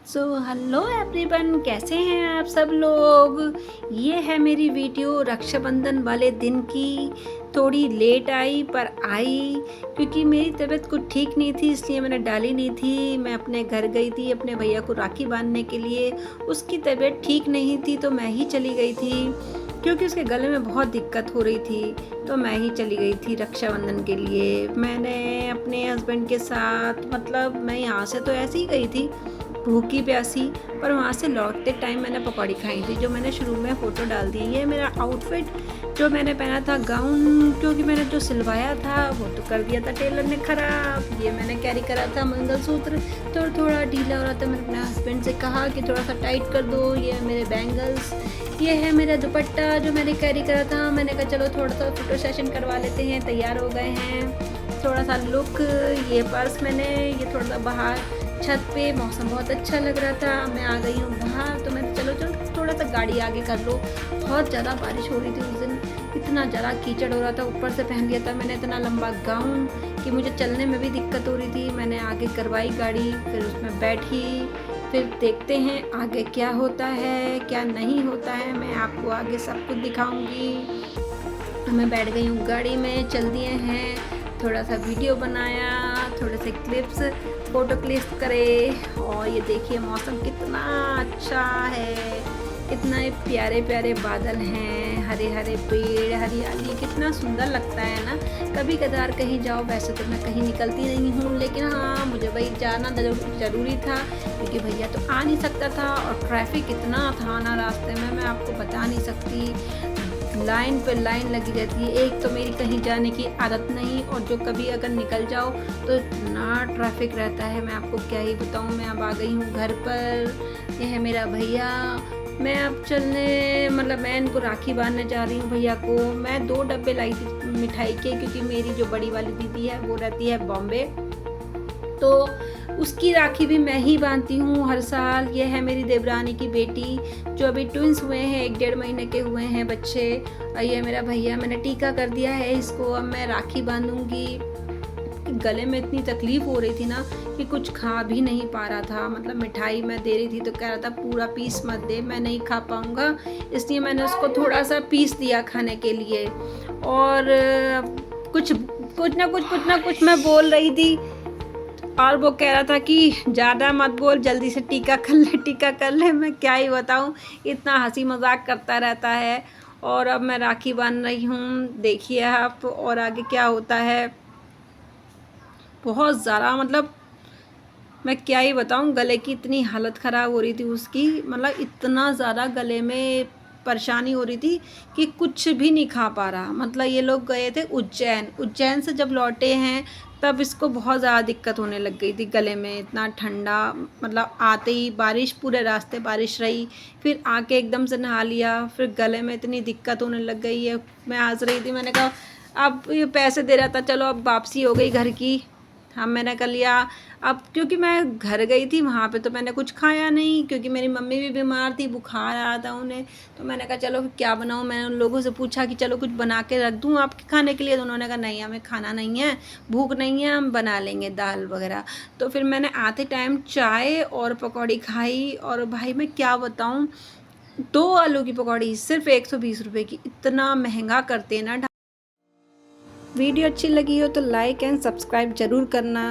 So hello everyone, कैसे हैं आप सब लोग। ये है मेरी वीडियो रक्षाबंधन वाले दिन की। थोड़ी लेट आई पर आई क्योंकि मेरी तबीयत कुछ ठीक नहीं थी, इसलिए मैंने डाली नहीं थी। मैं अपने घर गई थी अपने भैया को राखी बांधने के लिए। उसकी तबीयत ठीक नहीं थी तो मैं ही चली गई थी क्योंकि उसके गले में बहुत दिक्कत हो रही थी। तो मैं ही चली गई थी रक्षाबंधन के लिए। मैंने अपने हस्बैंड के साथ मैं यहाँ से तो ऐसे ही गई थी भूखी प्यासी, पर वहाँ से लौटते टाइम मैंने पकौड़ी खाई थी, जो मैंने शुरू में फ़ोटो डाल दी। ये मेरा आउटफिट जो मैंने पहना था गाउन, क्योंकि मैंने जो सिलवाया था वो तो कर दिया था टेलर ने ख़राब। ये मैंने कैरी करा था मंगलसूत्र, तो थोड़ा ढीला हो रहा था। मैंने अपने हस्बैंड से कहा कि थोड़ा सा टाइट कर दो। ये मेरे बैंगल्स, ये है मेरा दुपट्टा जो मैंने कैरी करा था। मैंने कहा चलो थोड़ा सा फ़ोटो सेशन करवा लेते हैं, तैयार हो गए हैं थोड़ा सा लुक। ये पर्स मैंने ये थोड़ा सा बाहर छत पे, मौसम बहुत अच्छा लग रहा था, मैं आ गई हूँ बाहर। तो मैंने चलो थोड़ा सा गाड़ी आगे कर लो। बहुत ज़्यादा बारिश हो रही थी उस दिन, इतना ज़्यादा कीचड़ हो रहा था। ऊपर से पहन लिया था मैंने इतना लंबा गाउन कि मुझे चलने में भी दिक्कत हो रही थी। मैंने आगे करवाई गाड़ी, फिर उसमें बैठी। फिर देखते हैं आगे क्या होता है क्या नहीं होता है, मैं आपको आगे सब कुछ दिखाऊंगी। मैं बैठ गई हूँ गाड़ी में, चल दिए हैं। थोड़ा सा वीडियो बनाया, थोड़े से क्लिप्स फ़ोटो क्लिक करे। और ये देखिए मौसम कितना अच्छा है, कितना प्यारे प्यारे बादल हैं, हरे हरे पेड़, हरियाली, कितना सुंदर लगता है ना। कभी कदार कहीं जाओ, वैसे तो मैं कहीं निकलती नहीं हूँ, लेकिन हाँ मुझे वही जाना ज़रूरी था क्योंकि भैया तो आ नहीं सकता था। और ट्रैफिक इतना था ना रास्ते में, मैं आपको बता नहीं सकती। लाइन पे लाइन लगी रहती है। एक तो मेरी कहीं जाने की आदत नहीं, और जो कभी अगर निकल जाओ तो इतना ट्रैफिक रहता है, मैं आपको क्या ही बताऊँ। मैं अब आ गई हूँ घर पर। यह है मेरा भैया। मैं अब मैं इनको राखी बांधने जा रही हूँ भैया को। मैं 2 डब्बे लाई थी मिठाई के, क्योंकि मेरी जो बड़ी वाली दीदी है वो रहती है बॉम्बे, तो उसकी राखी भी मैं ही बांधती हूँ हर साल। ये है मेरी देवरानी की बेटी, जो अभी ट्विंस हुए हैं, 1-1.5 महीने के हुए हैं बच्चे। और ये मेरा भैया, मैंने टीका कर दिया है इसको। अब मैं राखी बांधूंगी। गले में इतनी तकलीफ़ हो रही थी ना कि कुछ खा भी नहीं पा रहा था। मिठाई मैं दे रही थी तो कह रहा था पूरा पीस मत दे, मैं नहीं खा पाऊँगा, इसलिए मैंने उसको थोड़ा सा पीस दिया खाने के लिए। और कुछ ना कुछ मैं बोल रही थी, और वो कह रहा था कि ज़्यादा मत बोल, जल्दी से टीका कर ले टीका कर ले। मैं क्या ही बताऊँ, इतना हंसी मजाक करता रहता है। और अब मैं राखी बांध रही हूँ, देखिए आप और आगे क्या होता है। बहुत ज़्यादा मैं क्या ही बताऊँ, गले की इतनी हालत ख़राब हो रही थी उसकी। इतना ज़्यादा गले में परेशानी हो रही थी कि कुछ भी नहीं खा पा रहा। ये लोग गए थे उज्जैन से जब लौटे हैं तब इसको बहुत ज़्यादा दिक्कत होने लग गई थी गले में। इतना ठंडा, आते ही बारिश, पूरे रास्ते बारिश रही, फिर आके एकदम से नहा लिया, फिर गले में इतनी दिक्कत होने लग गई है। मैं हंस रही थी, मैंने कहा अब ये पैसे दे रहा था, चलो अब वापसी हो गई घर की। हम मैंने कर लिया। अब क्योंकि मैं घर गई थी वहाँ पे तो मैंने कुछ खाया नहीं, क्योंकि मेरी मम्मी भी बीमार थी, बुखार आ रहा था उन्हें। तो मैंने कहा चलो क्या बनाऊँ। मैंने उन लोगों से पूछा कि चलो कुछ बना के रख दूँ आपके खाने के लिए, तो उन्होंने कहा नहीं हमें खाना नहीं है, भूख नहीं है, हम बना लेंगे दाल वगैरह। तो फिर मैंने आते टाइम चाय और पकौड़ी खाई। और भाई मैं क्या बताऊँ, 2 आलू की पकौड़ी सिर्फ 120 रुपये की, इतना महंगा करते हैं ना। वीडियो अच्छी लगी हो तो लाइक एंड सब्सक्राइब ज़रूर करना।